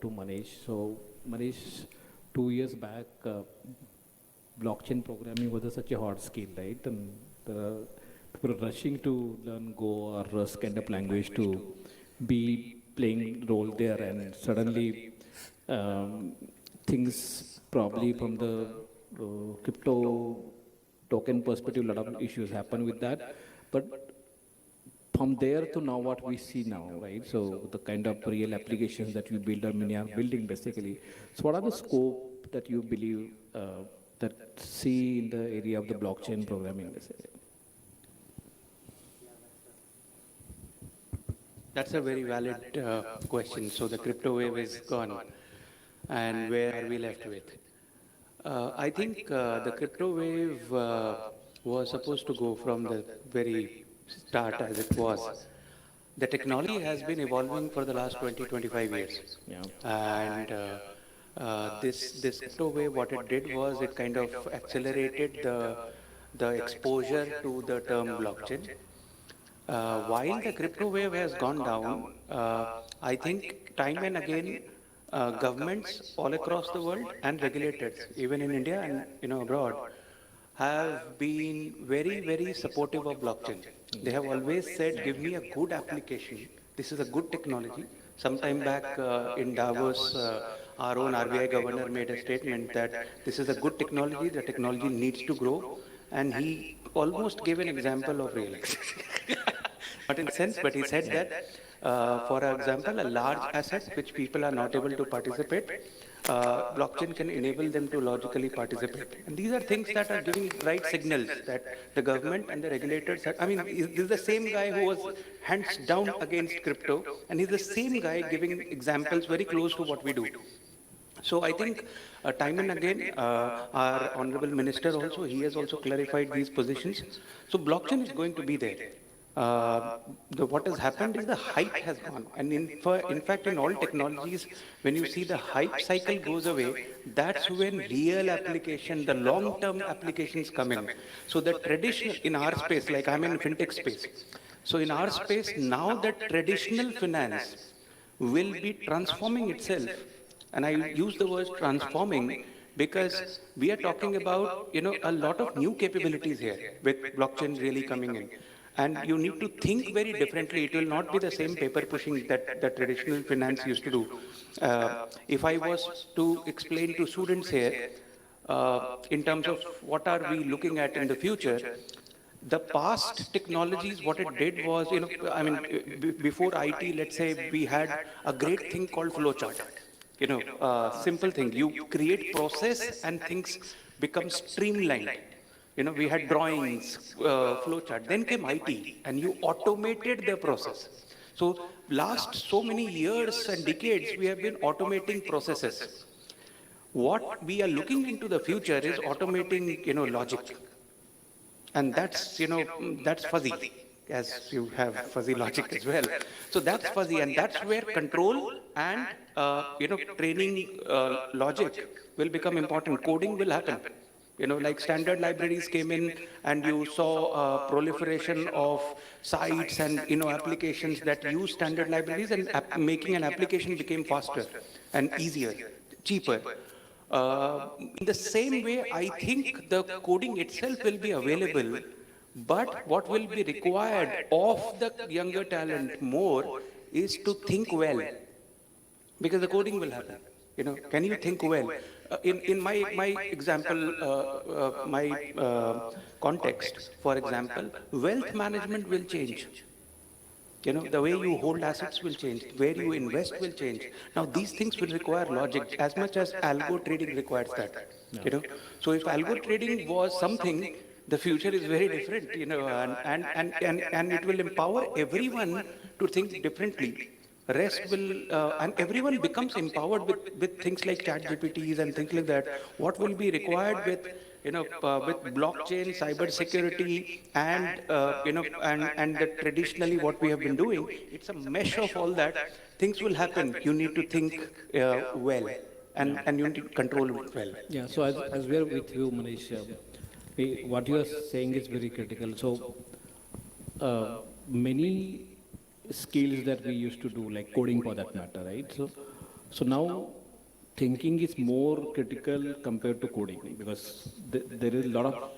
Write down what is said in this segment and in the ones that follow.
to Manish. So, Manish, 2 years back, blockchain programming was such a hard skill, right? And the people are rushing to learn Go or Rust kind of language to be playing role there, and suddenly um, things probably from the crypto token perspective, a lot of issues happen with that. But from there to now what we see now, right? So the kind of real applications that you build or many are building basically. So what are the scope that you believe that see in the area of the blockchain programming basically? That's a very valid question. So the crypto wave is gone, and where are we left with? I think the crypto wave was supposed to go from the very start as it was. The technology has been evolving for the last 20, 25 years. Yeah. And this crypto wave, what it did was it kind of accelerated the exposure to the term blockchain. While the crypto wave has gone down, I think time and again, governments all across the world and regulators, even in India and abroad, have been very, very supportive of blockchain. They have always said, "Give me a good application. This is a good technology." Sometime back in Davos, our own RBI governor made a statement that this is a good technology. The technology needs to grow, and he almost gave an example of real estate. Not in sense, but he said that, for example, a large asset which people are not able to participate, blockchain can enable them to logically participate. And these are things that are giving right signals that the government and the regulators are, I mean, this is the same guy who was hands down against crypto, and he's the same guy giving examples very close to what we do. So I think time and again, our honorable minister also, he has also clarified these positions. So blockchain is going to be there. What has happened is the hype has gone. And in fact, in all technologies, when you see the hype cycle goes away, that's when real application, the long-term applications come in. So the traditional, in our space, like I'm in fintech space. So in our space, now the traditional finance will be transforming itself. And I use the word transforming because we are talking about, a lot of new capabilities here with blockchain really coming in. And you need to think very differently. It will not be the same paper pushing that the traditional finance used to do. If I was to explain to students here, in terms of what are we looking at in the future, the past technologies, what it did was, I mean, before IT, let's say we had a great thing called flowchart. Simple thing. You create process and things become streamlined. We had drawings, flowchart. Then came IT, and you automated the process. So last so many years and decades, we have been automating processes. What we are looking into the future is automating, logic. And that's fuzzy, as you have fuzzy logic as well. So that's fuzzy, and that's where control and, training logic will become important. Coding will happen. Like standard libraries came in, and you saw proliferation of sites and, applications that use standard libraries, and making an application became faster and easier, cheaper. In the same way, I think the coding itself will be available, but what will be required of the younger talent more is to think well, because the coding will happen. Can you think well? In my example, my context, for example, wealth management will change. The way you hold assets will change, where you invest will change. Now, these things will require logic as much as algo trading requires that. So if algo trading was something, the future is very different, and it will empower everyone to think differently. Rest will, and everyone becomes empowered with things like chat GPTs and things like that. What will be required with blockchain, cyber security, and, and the traditionally what we have been doing, it's a mesh of all that. Things will happen. You need to think well, Yeah. and you need to control it well. Yeah, so as we are with you, Manish, what you are saying is very critical. So, many skills that we used to do, like coding for that matter, right? So, So now thinking is more critical compared to coding because there is a lot of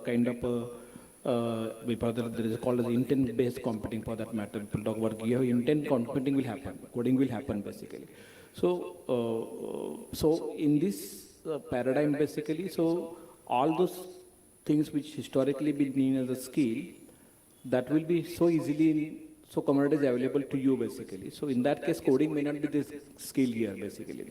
kind of there is called as intent-based computing for that matter. People talk about you have intent computing will happen, coding will happen basically. So in this paradigm basically, so all those things which historically been seen as a skill that will be so easily so commodities available to you basically. So in that case, coding may not be the skill here basically.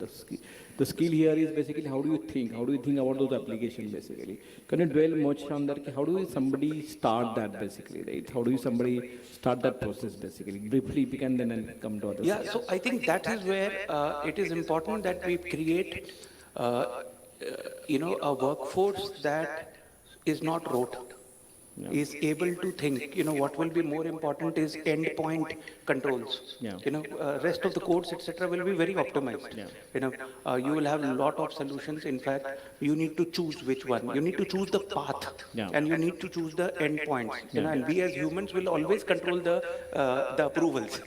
The skill here is basically how do you think? How do you think about those applications basically? Can you dwell much on that? How do you somebody start that basically, right? How do you somebody start that process basically? Briefly, we can then come to other Yeah, side. so I think that is where it is important that we create, a workforce that is not rote, is able to think. What will be more important is endpoint controls. Yeah. Rest of the codes, etc., will be very optimized. Yeah. You will have a lot of solutions. In fact, you need to choose which one. You need to choose the path, Yeah. and you need to choose the endpoints. Yeah. And we as humans will always control the approvals,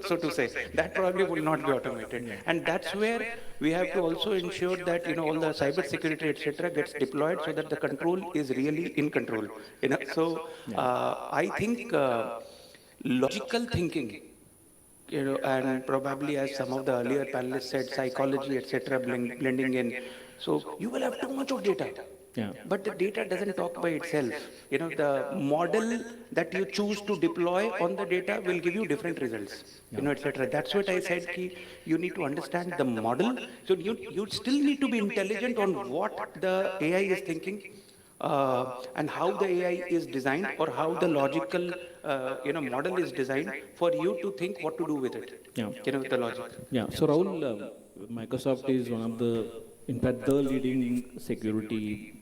so to say. That probably will not be automated, and that's where we have to also ensure that all the cyber security, etc., gets deployed so that the control is really in control. So I think logical thinking, and probably as some of the earlier panelists said, psychology, etc., blending in. So you will have too much of data. Yeah. But the data doesn't talk by itself. The model that you choose to deploy on the data will give you different results, etc. That's what I said, you need to understand the model. So you still need to be intelligent on what the AI is thinking, and how the AI is designed, or how the logical, model is designed for you to think what to do with it. Yeah. The logic. Yeah. So Rahul, Microsoft is one of the, in fact, the leading security